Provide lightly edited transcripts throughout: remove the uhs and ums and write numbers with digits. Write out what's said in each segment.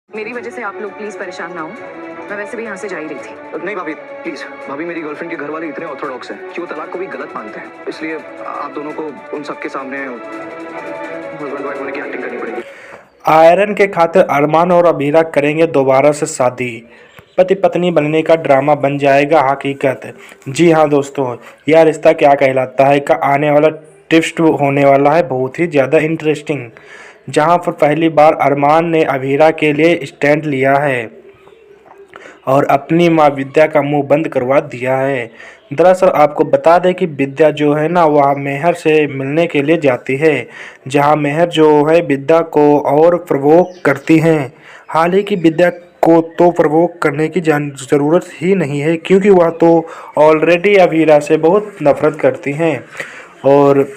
मेरी वजह से आप लोग प्लीज परेशान ना हो। मैं वैसे भी यहाँ से जा ही रही थी। नहीं भाभी प्लीज, भाभी मेरी गर्लफ्रेंड के घर वाले इतने ऑर्थोडॉक्स हैं कि वो तलाक को भी गलत मानते हैं, इसलिए आप दोनों को उन सबके सामने हस्बैंड वाइफ होने की एक्टिंग करनी पड़ेगी। आयरन के खातिर अरमान और अबीरा करेंगे दोबारा से शादी। पति पत्नी बनने का ड्रामा बन जाएगा हकीकत। जी हाँ दोस्तों, यह रिश्ता क्या कहलाता है का आने वाला ट्विस्ट होने वाला है बहुत ही ज़्यादा इंटरेस्टिंग, जहां पर पहली बार अरमान ने अबीरा के लिए स्टैंड लिया है और अपनी माँ विद्या का मुंह बंद करवा दिया है। दरअसल आपको बता दें कि विद्या जो है ना, वह मेहर से मिलने के लिए जाती है, जहां मेहर जो है विद्या को और प्रवोक करती हैं। हालांकि विद्या को तो प्रवोक करने की ज़रूरत ही नहीं है, क्योंकि वह तो ऑलरेडी अबीरा से बहुत नफरत करती हैं और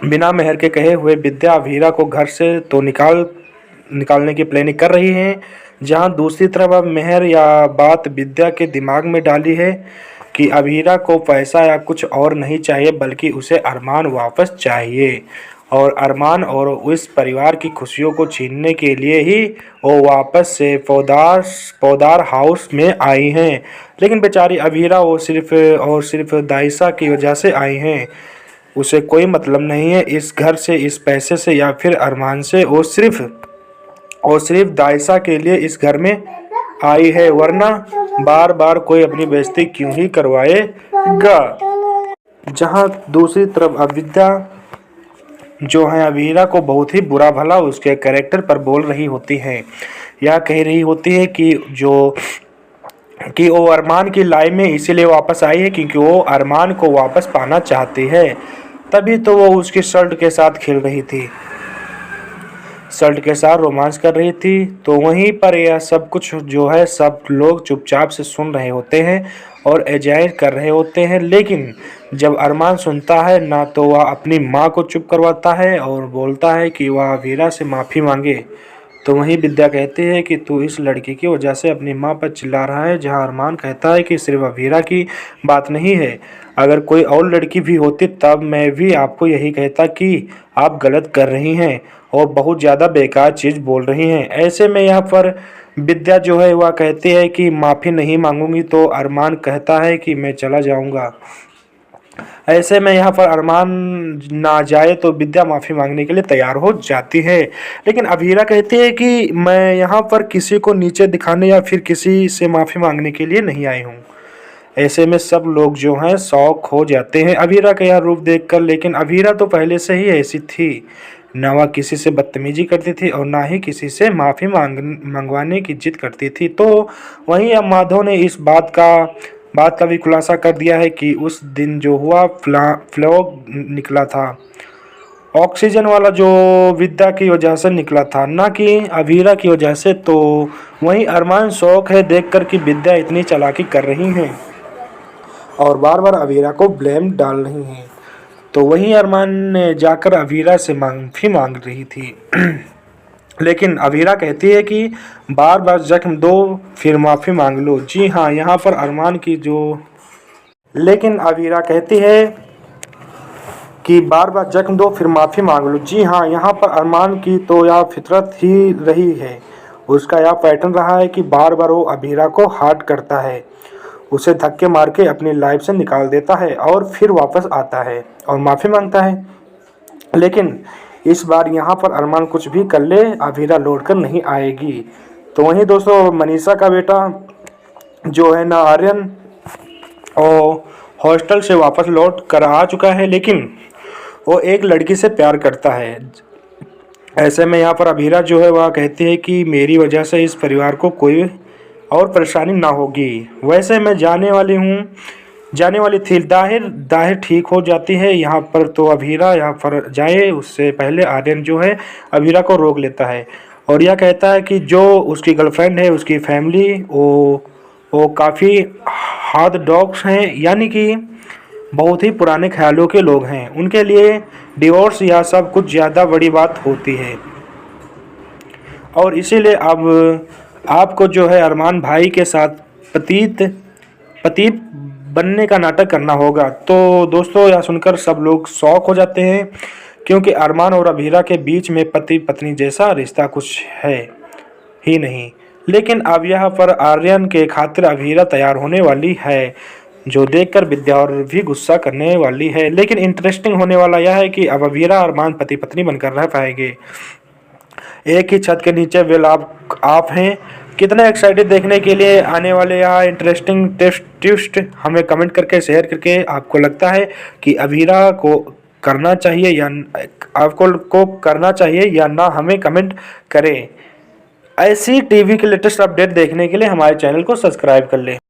बिना मेहर के कहे हुए विद्या अबीरा को घर से तो निकालने की प्लानिंग कर रही हैं। जहां दूसरी तरफ अब मेहर या बात विद्या के दिमाग में डाली है कि अबीरा को पैसा या कुछ और नहीं चाहिए, बल्कि उसे अरमान वापस चाहिए और अरमान और उस परिवार की खुशियों को छीनने के लिए ही वो वापस से पौदार हाउस में आई हैं। लेकिन बेचारी अबीरा वो सिर्फ दाइसा की वजह से आई हैं। उसे कोई मतलब नहीं है इस घर से, इस पैसे से या फिर अरमान से। वो सिर्फ दाइसा के लिए इस घर में आई है, वरना बार बार कोई अपनी बेइज्जती क्यों ही करवाएगा। जहां दूसरी तरफ अविद्या जो है अबीरा को बहुत ही बुरा भला उसके कैरेक्टर पर बोल रही होती है, या कह रही होती है कि वो अरमान की लाइफ में इसीलिए वापस आई है क्योंकि वो अरमान को वापस पाना चाहती है। तभी तो वो उसकी शर्ट के साथ खेल रही थी, शर्ट के साथ रोमांस कर रही थी। तो वहीं पर यह सब कुछ जो है सब लोग चुपचाप से सुन रहे होते हैं और एंजॉय कर रहे होते हैं। लेकिन जब अरमान सुनता है ना, तो वह अपनी माँ को चुप करवाता है और बोलता है कि वह अबीरा से माफ़ी मांगे। तो वहीं विद्या कहती है कि तू इस लड़की की वजह से अपनी माँ पर चिल्ला रहा है। जहां अरमान कहता है कि सिर्फ अबीरा की बात नहीं है, अगर कोई और लड़की भी होती तब मैं भी आपको यही कहता कि आप गलत कर रही हैं और बहुत ज़्यादा बेकार चीज़ बोल रही हैं। ऐसे में यहाँ पर विद्या जो है वह कहती है कि माफ़ी नहीं मांगूंगी, तो अरमान कहता है कि मैं चला जाऊंगा। ऐसे में यहाँ पर अरमान ना जाए तो विद्या माफ़ी मांगने के लिए तैयार हो जाती है। लेकिन अबीरा कहती है कि मैं यहाँ पर किसी को नीचे दिखाने या फिर किसी से माफ़ी मांगने के लिए नहीं आई हूँ। ऐसे में सब लोग जो हैं शौक हो जाते हैं अबीरा का यह रूप देखकर। लेकिन अबीरा तो पहले से ही ऐसी थी, ना वह किसी से बदतमीजी करती थी और ना ही किसी से माफ़ी मंगवाने की जिद करती थी। तो वहीं अब माधव ने इस बात का भी खुलासा कर दिया है कि उस दिन जो हुआ फ्लॉग निकला था, ऑक्सीजन वाला, जो विद्या की वजह से निकला था, ना कि अबीरा की वजह से। तो वहीं अरमान शौक है देखकर कि विद्या इतनी चालाकी कर रही हैं और बार बार अबीरा को ब्लेम डाल रही हैं। तो वहीं अरमान ने जाकर अबीरा से माफ़ी मांग रही थी। लेकिन अबीरा कहती है कि बार बार जख्म दो फिर माफ़ी मांग लो। जी हाँ, यहाँ पर अरमान की लेकिन अबीरा कहती है कि बार बार जख्म दो फिर माफ़ी मांग लो। जी हाँ, यहाँ पर अरमान की तो यह फितरत ही रही है, उसका यह पैटर्न रहा है कि बार बार वो अबीरा को हर्ट करता है, उसे धक्के मार के अपनी लाइफ से निकाल देता है और फिर वापस आता है और माफ़ी मांगता है। लेकिन इस बार यहाँ पर अरमान कुछ भी कर ले, अबीरा लौट कर नहीं आएगी। तो वहीं दोस्तों मनीषा का बेटा जो है ना आर्यन, और हॉस्टल से वापस लौट कर आ चुका है, लेकिन वो एक लड़की से प्यार करता है। ऐसे में यहाँ पर अबीरा जो है वह कहती है कि मेरी वजह से इस परिवार को कोई और परेशानी ना होगी। वैसे मैं जाने वाली थी। दाहिर ठीक हो जाती है यहाँ पर। तो अबीरा यहाँ पर जाए उससे पहले आर्यन जो है अबीरा को रोक लेता है और यह कहता है कि जो उसकी गर्लफ्रेंड है, उसकी फैमिली वो काफ़ी हार्ड डॉग्स हैं, यानी कि बहुत ही पुराने ख्यालों के लोग हैं। उनके लिए डिवोर्स या सब कुछ ज़्यादा बड़ी बात होती है और इसीलिए अब आपको जो है अरमान भाई के साथ पति बनने का नाटक करना होगा। तो दोस्तों यह सुनकर सब लोग शॉक हो जाते हैं, क्योंकि अरमान और अबीरा के बीच में पति पत्नी जैसा रिश्ता कुछ है। ही नहीं। लेकिन अब यहाँ पर आर्यन के खातिर अभीरा तैयार होने वाली है, जो देखकर विद्या और भी गुस्सा करने वाली है। लेकिन इंटरेस्टिंग होने वाला यह है कि अब अभीरा और अरमान पति पत्नी बनकर रह पाएंगे, एक ही छत के नीचे। वेल आप हैं कितना एक्साइटेड देखने के लिए आने वाले यहाँ इंटरेस्टिंग ट्विस्ट हमें कमेंट करके शेयर करके आपको लगता है कि अभीरा को करना चाहिए या आपको करना चाहिए या ना, हमें कमेंट करें। ऐसी टीवी के लेटेस्ट अपडेट देखने के लिए हमारे चैनल को सब्सक्राइब कर लें।